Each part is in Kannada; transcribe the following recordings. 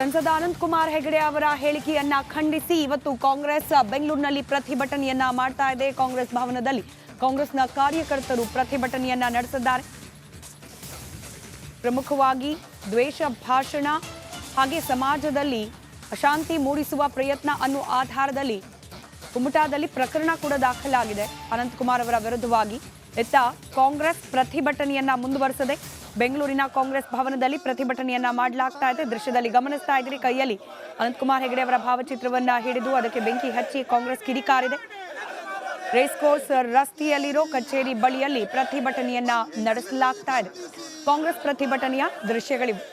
ಸಂಸದ ಅನಂತ್ ಕುಮಾರ್ ಹೆಗಡೆ ಅವರ ಹೇಳಿಕೆಯನ್ನ ಖಂಡಿಸಿ ಇವತ್ತು ಕಾಂಗ್ರೆಸ್ ಬೆಂಗಳೂರಿನಲ್ಲಿ ಪ್ರತಿಭಟನೆಯನ್ನ ಮಾಡ್ತಾ ಇದೆ. ಕಾಂಗ್ರೆಸ್ ಭವನದಲ್ಲಿ ಕಾಂಗ್ರೆಸ್ನ ಕಾರ್ಯಕರ್ತರು ಪ್ರತಿಭಟನೆಯನ್ನ ನಡೆಸಿದ್ದಾರೆ. ಪ್ರಮುಖವಾಗಿ ದ್ವೇಷ ಭಾಷಣ ಹಾಗೆ ಸಮಾಜದಲ್ಲಿ ಅಶಾಂತಿ ಮೂಡಿಸುವ ಪ್ರಯತ್ನ ಅನ್ನೋ ಆಧಾರದಲ್ಲಿ ಕುಮಟಾದಲ್ಲಿ ಪ್ರಕರಣ ಕೂಡ ದಾಖಲಾಗಿದೆ. ಅನಂತ್ ಕುಮಾರ್ ಅವರ ವಿರುದ್ಧವಾಗಿ ಕಾಂಗ್ರೆಸ್ ಪ್ರತಿಭಟನೆಯನ್ನ ಮುಂದುವರೆಸಿದೆ. ಬೆಂಗಳೂರಿನ ಕಾಂಗ್ರೆಸ್ ಭವನದಲ್ಲಿ ಪ್ರತಿಭಟನೆಯನ್ನ ಮಾಡಲಾಗ್ತಾ ಇದೆ. ದೃಶ್ಯದಲ್ಲಿ ಗಮನಿಸ್ತಾ ಇದ್ದೀರಿ, ಕೈಯಲ್ಲಿ ಅನಂತ್ ಕುಮಾರ್ ಹೆಗಡೆ ಅವರ ಭಾವಚಿತ್ರವನ್ನ ಹಿಡಿದು ಅದಕ್ಕೆ ಬೆಂಕಿ ಹಚ್ಚಿ ಕಾಂಗ್ರೆಸ್ ಕಿಡಿಕಾರಿದೆ. ರೇಸ್ ಕೋರ್ಸ್ ರಸ್ತೆಯಲ್ಲಿರೋ ಕಚೇರಿ ಬಳಿಯಲ್ಲಿ ಪ್ರತಿಭಟನೆಯನ್ನ ನಡೆಸಲಾಗ್ತಾ ಇದೆ. ಕಾಂಗ್ರೆಸ್ ಪ್ರತಿಭಟನೆಯ ದೃಶ್ಯಗಳಿವೆ.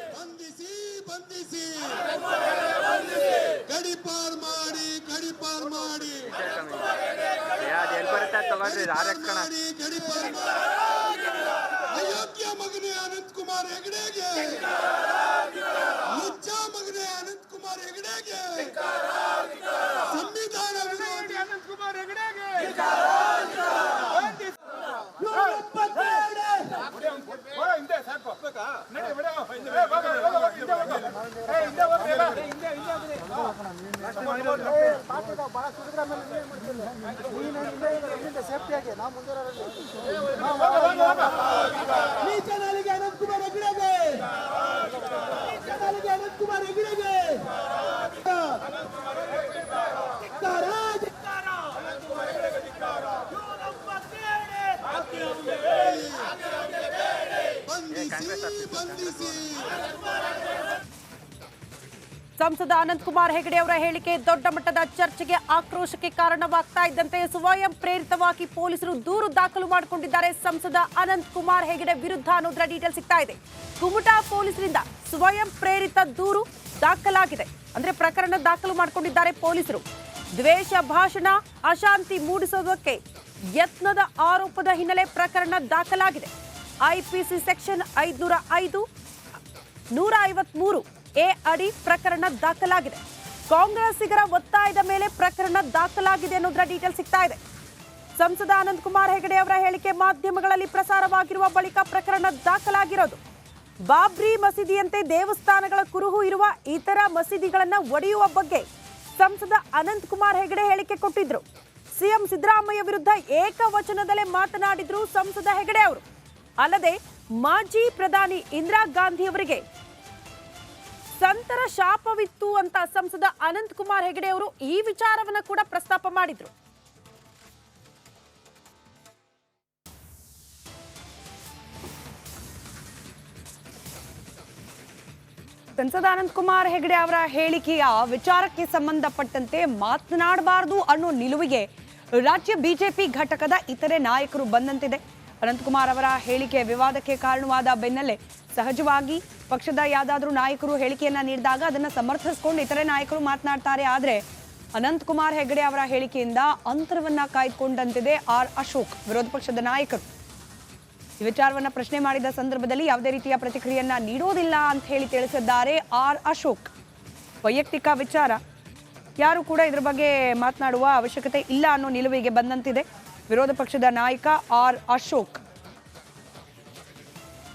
ಅಯೋಗ್ಯ ಮಗನೇ ಅನಂತ್ ಕುಮಾರ್ ಹೆಗಡೆಗೆ, ಲುಚ್ಚ ಮಗನೇ ಅನಂತ್ ಕುಮಾರ್ ಹೆಗಡೆಗೆ, ಸಂವಿಧಾನ ವಿರೋಧಿ ಅನಂತ್ ಕುಮಾರ್ ಹೆಗಡೆಗೆ ಸಂಸದ ಅನಂತ್ ಕುಮಾರ್ ಹೆಗಡೆ ಅವರ ಹೇಳಿಕೆ ದೊಡ್ಡ ಮಟ್ಟದ ಚರ್ಚೆಗೆ, ಆಕ್ರೋಶಕ್ಕೆ ಕಾರಣವಾಗ್ತಾ ಇದ್ದಂತೆ ಸ್ವಯಂ ಪ್ರೇರಿತವಾಗಿ ಪೊಲೀಸರು ದೂರು ದಾಖಲು ಮಾಡಿಕೊಂಡಿದ್ದಾರೆ. ಸಂಸದ ಅನಂತ್ ಕುಮಾರ್ ಹೆಗಡೆ ವಿರುದ್ಧ ಅನ್ನೋದರ ಡೀಟೇಲ್ ಸಿಗ್ತಾ ಇದೆ. ಕುಮಟಾ ಪೊಲೀಸರಿಂದ ಸ್ವಯಂ ಪ್ರೇರಿತ ದೂರು ದಾಖಲಾಗಿದೆ. ಅಂದ್ರೆ ಪ್ರಕರಣ ದಾಖಲು ಮಾಡಿಕೊಂಡಿದ್ದಾರೆ ಪೊಲೀಸರು. ದ್ವೇಷ ಭಾಷಣ, ಅಶಾಂತಿ ಮೂಡಿಸೋದಕ್ಕೆ ಯತ್ನದ ಆರೋಪದ ಹಿನ್ನೆಲೆ ಪ್ರಕರಣ ದಾಖಲಾಗಿದೆ. ಐಪಿಸಿ ಸೆಕ್ಷನ್ 505, 153 ಎ ಅಡಿ ಪ್ರಕರಣ ದಾಖಲಾಗಿದೆ. ಕಾಂಗ್ರೆಸ್ಸಿಗರ ಒತ್ತಾಯದ ಮೇಲೆ ಪ್ರಕರಣ ದಾಖಲಾಗಿದೆ ಅನ್ನೋದರ ಡೀಟೇಲ್ ಸಿಗ್ತಾ ಇದೆ. ಸಂಸದ ಅನಂತ್ ಕುಮಾರ್ ಹೆಗಡೆ ಅವರ ಹೇಳಿಕೆ ಮಾಧ್ಯಮಗಳಲ್ಲಿ ಪ್ರಸಾರವಾಗಿರುವ ಬಳಿಕ ಪ್ರಕರಣ ದಾಖಲಾಗಿರೋದು. ಬಾಬ್ರಿ ಮಸೀದಿಯಂತೆ ದೇವಸ್ಥಾನಗಳ ಕುರುಹು ಇರುವ ಇತರ ಮಸೀದಿಗಳನ್ನ ಒಡೆಯುವ ಬಗ್ಗೆ ಸಂಸದ ಅನಂತ್ ಕುಮಾರ್ ಹೆಗಡೆ ಹೇಳಿಕೆ ಕೊಟ್ಟಿದ್ರು. ಸಿಎಂ ಸಿದ್ದರಾಮಯ್ಯ ವಿರುದ್ಧ ಏಕವಚನದಲ್ಲೇ ಮಾತನಾಡಿದ್ರು ಸಂಸದ ಹೆಗಡೆ ಅವರು. ಅಲ್ಲದೆ ಮಾಜಿ ಪ್ರಧಾನಿ ಇಂದಿರಾ ಗಾಂಧಿ ಅವರಿಗೆ ಸಂತರ ಶಾಪವಿತ್ತು ಅಂತ ಸಂಸದ ಅನಂತ್ ಕುಮಾರ್ ಹೆಗಡೆ ಅವರು ಈ ವಿಚಾರವನ್ನ ಕೂಡ ಪ್ರಸ್ತಾಪ ಮಾಡಿದ್ರು. ಸಂಸದ ಅನಂತ್ ಕುಮಾರ್ ಹೆಗಡೆ ಅವರ ಹೇಳಿಕೆಯ ವಿಚಾರಕ್ಕೆ ಸಂಬಂಧಪಟ್ಟಂತೆ ಮಾತನಾಡಬಾರದು ಅನ್ನೋ ನಿಲುವಿಗೆ ರಾಜ್ಯ ಬಿಜೆಪಿ ಘಟಕದ ಇತರೆ ನಾಯಕರು ಬಂದಂತಿದೆ. ಅನಂತಕುಮಾರ್ ಅವರ ಹೇಳಿಕೆ ವಿವಾದಕ್ಕೆ ಕಾರಣವಾದ ಬೆನ್ನಲ್ಲೇ ಸಹಜವಾಗಿ ಪಕ್ಷದ ಯಾವ್ದಾದ್ರೂ ನಾಯಕರು ಹೇಳಿಕೆಯನ್ನ ನೀಡಿದಾಗ ಅದನ್ನ ಸಮರ್ಥಿಸಿಕೊಂಡು ಇತರೆ ನಾಯಕರು ಮಾತನಾಡ್ತಾರೆ. ಆದ್ರೆ ಅನಂತ್ ಕುಮಾರ್ ಹೆಗಡೆ ಅವರ ಹೇಳಿಕೆಯಿಂದ ಅಂತರವನ್ನ ಕಾಯ್ದುಕೊಂಡಂತಿದೆ ಆರ್ ಅಶೋಕ್, ವಿರೋಧ ಪಕ್ಷದ ನಾಯಕರು. ಈ ವಿಚಾರವನ್ನ ಪ್ರಶ್ನೆ ಮಾಡಿದ ಸಂದರ್ಭದಲ್ಲಿ ಯಾವುದೇ ರೀತಿಯ ಪ್ರತಿಕ್ರಿಯೆಯನ್ನ ನೀಡೋದಿಲ್ಲ ಅಂತ ಹೇಳಿ ತಿಳಿಸಿದ್ದಾರೆ ಆರ್ ಅಶೋಕ್. ವೈಯಕ್ತಿಕ ವಿಚಾರ, ಯಾರು ಕೂಡ ಇದ್ರ ಬಗ್ಗೆ ಮಾತನಾಡುವ ಅವಶ್ಯಕತೆ ಇಲ್ಲ ಅನ್ನೋ ನಿಲುವಿಗೆ ಬಂದಂತಿದೆ ವಿರೋಧ ಪಕ್ಷದ ನಾಯಕ ಆರ್ ಅಶೋಕ್.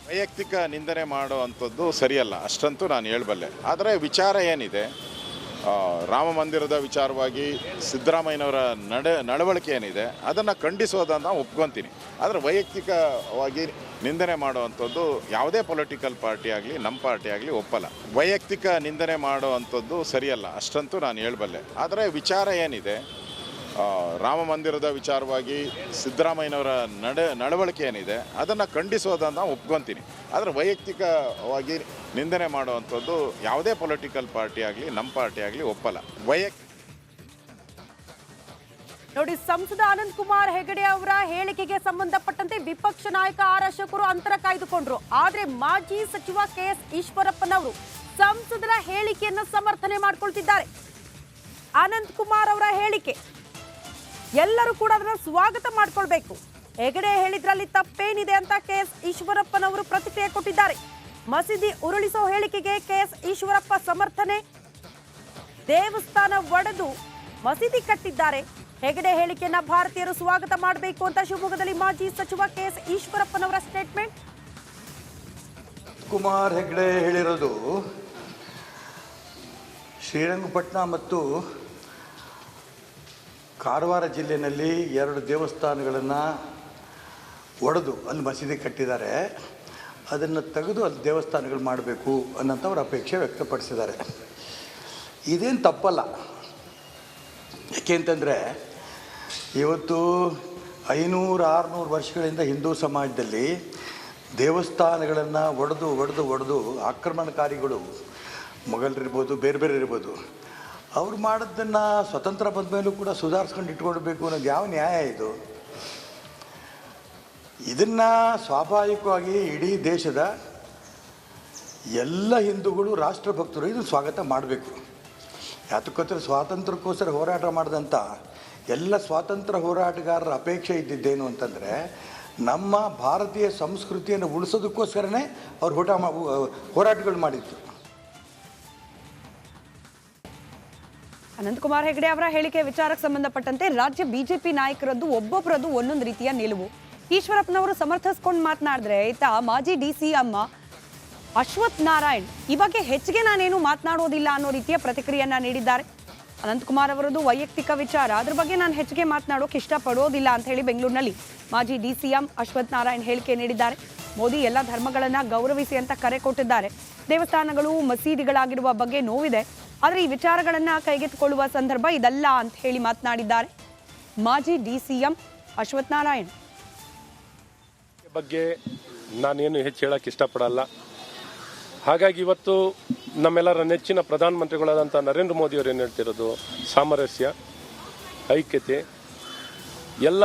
ವೈಯಕ್ತಿಕ ನಿಂದನೆ ಮಾಡುವಂಥದ್ದು ಸರಿಯಲ್ಲ, ಅಷ್ಟಂತೂ ನಾನು ಹೇಳಬಲ್ಲೆ. ಆದರೆ ವಿಚಾರ ಏನಿದೆ, ರಾಮ ಮಂದಿರದ ವಿಚಾರವಾಗಿ ಸಿದ್ದರಾಮಯ್ಯನವರ ನಡವಳಿಕೆ ಏನಿದೆ ಅದನ್ನು ಖಂಡಿಸೋದನ್ನು ಒಪ್ಕೊತೀನಿ. ಆದರೆ ವೈಯಕ್ತಿಕವಾಗಿ ನಿಂದನೆ ಮಾಡುವಂಥದ್ದು ಯಾವುದೇ ಪೊಲಿಟಿಕಲ್ ಪಾರ್ಟಿ ಆಗಲಿ ನಮ್ಮ ಪಾರ್ಟಿ ಆಗಲಿ ಒಪ್ಪಲ್ಲ. ವೈಯಕ್ತಿಕ ನಿಂದನೆ ಮಾಡುವಂಥದ್ದು ಸರಿಯಲ್ಲ, ಅಷ್ಟಂತೂ ನಾನು ಹೇಳಬಲ್ಲೆ. ಆದರೆ ವಿಚಾರ ಏನಿದೆ, ರಾಮ ಮಂದಿರದ ವಿಚಾರವಾಗಿ ಸಿದ್ದರಾಮಯ್ಯನವರ ನಡವಳಿಕೆ ಏನಿದೆ ಅದನ್ನು ಖಂಡಿಸೋದನ್ನು ಒಪ್ಕೊತೀನಿ. ಆದರೆ ವೈಯಕ್ತಿಕವಾಗಿ ನಿಂದನೆ ಮಾಡುವಂಥದ್ದು ಯಾವುದೇ ಪೊಲಿಟಿಕಲ್ ಪಾರ್ಟಿ ಆಗಲಿ ನಮ್ಮ ಪಾರ್ಟಿ ಆಗಲಿ ಒಪ್ಪಲ್ಲ. ನೋಡಿ, ಸಂಸದ ಅನಂತ್ ಕುಮಾರ್ ಹೆಗಡೆ ಅವರ ಹೇಳಿಕೆಗೆ ಸಂಬಂಧಪಟ್ಟಂತೆ ವಿಪಕ್ಷ ನಾಯಕ ಆರ್ ಅಶೋಕರು ಅಂತರ ಕಾಯ್ದುಕೊಂಡ್ರು. ಆದ್ರೆ ಮಾಜಿ ಸಚಿವ ಕೆಎಸ್ ಈಶ್ವರಪ್ಪನವರು ಸಂಸದರ ಹೇಳಿಕೆಯನ್ನು ಸಮರ್ಥನೆ ಮಾಡಿಕೊಳ್ತಿದ್ದಾರೆ. ಅನಂತ್ ಕುಮಾರ್ ಅವರ ಹೇಳಿಕೆ ಎಲ್ಲರೂ ಕೂಡ ಅದನ್ನ ಸ್ವಾಗತ ಮಾಡ್ಕೊಳ್ಬೇಕು. ಹೆಗಡೆ ಹೇಳಿದ್ರಲ್ಲಿ ತಪ್ಪೇನಿದೆ ಅಂತ ಕೆಎಸ್ ಈಶ್ವರಪ್ಪನವರು ಪ್ರತಿಕ್ರಿಯೆ ಕೊಟ್ಟಿದ್ದಾರೆ. ಮಸೀದಿ ಉರುಳಿಸೋ ಹೇಳಿಕೆಗೆ ಕೆಎಸ್ ಈಶ್ವರಪ್ಪ ಸಮರ್ಥನೆ. ದೇವಸ್ಥಾನ ಒಡೆದು ಮಸೀದಿ ಕಟ್ಟಿದ್ದಾರೆ. ಹೆಗಡೆ ಹೇಳಿಕೆಯನ್ನ ಭಾರತೀಯರು ಸ್ವಾಗತ ಮಾಡಬೇಕು ಅಂತ ಶಿವಮೊಗ್ಗದಲ್ಲಿ ಮಾಜಿ ಸಚಿವ ಕೆಎಸ್ ಈಶ್ವರಪ್ಪನವರ ಸ್ಟೇಟ್ಮೆಂಟ್. ಕುಮಾರ್ ಹೆಗಡೆ ಹೇಳಿರೋದು ಶ್ರೀರಂಗಪಟ್ಟಣ ಮತ್ತು ಕಾರವಾರ ಜಿಲ್ಲೆಯಲ್ಲಿ 2 ದೇವಸ್ಥಾನಗಳನ್ನು ಒಡೆದು ಅಲ್ಲಿ ಮಸೀದಿ ಕಟ್ಟಿದ್ದಾರೆ. ಅದನ್ನು ತೆಗೆದು ಅಲ್ಲಿ ದೇವಸ್ಥಾನಗಳು ಮಾಡಬೇಕು ಅನ್ನೋಂಥವ್ರ ಅಪೇಕ್ಷೆ ವ್ಯಕ್ತಪಡಿಸಿದ್ದಾರೆ. ಇದೇನು ತಪ್ಪಲ್ಲ. ಯಾಕೆಂತಂದರೆ ಇವತ್ತು 500-600 ವರ್ಷಗಳಿಂದ ಹಿಂದೂ ಸಮಾಜದಲ್ಲಿ ದೇವಸ್ಥಾನಗಳನ್ನು ಒಡೆದು ಆಕ್ರಮಣಕಾರಿಗಳು ಮೊಘಲರಿರ್ಬೋದು, ಬೇರೆ ಇರ್ಬೋದು, ಅವ್ರು ಮಾಡೋದನ್ನು ಸ್ವತಂತ್ರ ಬಂದ ಮೇಲೂ ಕೂಡ ಸುಧಾರಿಸ್ಕೊಂಡು ಇಟ್ಕೊಳ್ಬೇಕು ಅನ್ನೋದು ಯಾವ ನ್ಯಾಯ ಇದು? ಇದನ್ನು ಸ್ವಾಭಾವಿಕವಾಗಿ ಇಡೀ ದೇಶದ ಎಲ್ಲ ಹಿಂದೂಗಳು, ರಾಷ್ಟ್ರಭಕ್ತರು ಇದನ್ನು ಸ್ವಾಗತ ಮಾಡಬೇಕು. ಯಾತಕ್ಕೋಸ್ಕರ ಸ್ವಾತಂತ್ರ್ಯಕ್ಕೋಸ್ಕರ ಹೋರಾಟ ಮಾಡಿದಂಥ ಎಲ್ಲ ಸ್ವಾತಂತ್ರ್ಯ ಹೋರಾಟಗಾರರ ಅಪೇಕ್ಷೆ ಇದ್ದಿದ್ದೇನು ಅಂತಂದರೆ ನಮ್ಮ ಭಾರತೀಯ ಸಂಸ್ಕೃತಿಯನ್ನು ಉಳಿಸೋದಕ್ಕೋಸ್ಕರನೇ ಅವ್ರು ಹೋರಾಟಗಳು ಮಾಡಿತ್ತು. ಅನಂತಕುಮಾರ್ ಹೆಗಡೆ ಅವರ ಹೇಳಿಕೆ ವಿಚಾರಕ್ಕೆ ಸಂಬಂಧಪಟ್ಟಂತೆ ರಾಜ್ಯ ಬಿಜೆಪಿ ನಾಯಕರದ್ದು ಒಬ್ಬೊಬ್ಬರದ್ದು ಒಂದೊಂದು ರೀತಿಯ ನಿಲುವು. ಈಶ್ವರಪ್ಪನವರು ಸಮರ್ಥಿಸ್ಕೊಂಡು ಮಾತನಾಡಿದ್ರೆ ಈತ ಮಾಜಿ DCM ಅಶ್ವಥ್ ನಾರಾಯಣ್ ಈ ಬಗ್ಗೆ ಹೆಚ್ಚಿಗೆ ನಾನೇನು ಮಾತನಾಡೋದಿಲ್ಲ ಅನ್ನೋ ರೀತಿಯ ಪ್ರತಿಕ್ರಿಯೆಯನ್ನ ನೀಡಿದ್ದಾರೆ. ಅನಂತಕುಮಾರ್ ಅವರದ್ದು ವೈಯಕ್ತಿಕ ವಿಚಾರ, ಅದ್ರ ಬಗ್ಗೆ ನಾನು ಹೆಚ್ಚಿಗೆ ಮಾತನಾಡೋಕೆ ಇಷ್ಟಪಡೋದಿಲ್ಲ ಅಂತ ಹೇಳಿ ಬೆಂಗಳೂರಿನಲ್ಲಿ ಮಾಜಿ DCM ಅಶ್ವಥ್ ನಾರಾಯಣ್ ಹೇಳಿಕೆ ನೀಡಿದ್ದಾರೆ. ಮೋದಿ ಎಲ್ಲ ಧರ್ಮಗಳನ್ನ ಗೌರವಿಸಿ ಅಂತ ಕರೆ ಕೊಟ್ಟಿದ್ದಾರೆ. ದೇವಸ್ಥಾನಗಳು ಮಸೀದಿಗಳಾಗಿರುವ ಬಗ್ಗೆ ನೋವಿದೆ, ಆದರೆ ಈ ವಿಚಾರಗಳನ್ನ ಕೈಗೆತ್ತಿಕೊಳ್ಳುವ ಸಂದರ್ಭ ಇದಲ್ಲ ಅಂತ ಹೇಳಿ ಮಾತನಾಡಿದ್ದಾರೆ ಮಾಜಿ DCM ಅಶ್ವಥ್ ನಾರಾಯಣ್. ಬಗ್ಗೆ ನಾನೇನು ಹೆಚ್ಚು ಹೇಳಕ್ಕೆ ಇಷ್ಟಪಡಲ್ಲ. ಹಾಗಾಗಿ ಇವತ್ತು ನಮ್ಮೆಲ್ಲರ ನೆಚ್ಚಿನ ಪ್ರಧಾನಮಂತ್ರಿಗಳಾದಂಥ ನರೇಂದ್ರ ಮೋದಿಯವರು ಏನು ಹೇಳ್ತಿರೋದು, ಸಾಮರಸ್ಯ, ಐಕ್ಯತೆ, ಎಲ್ಲ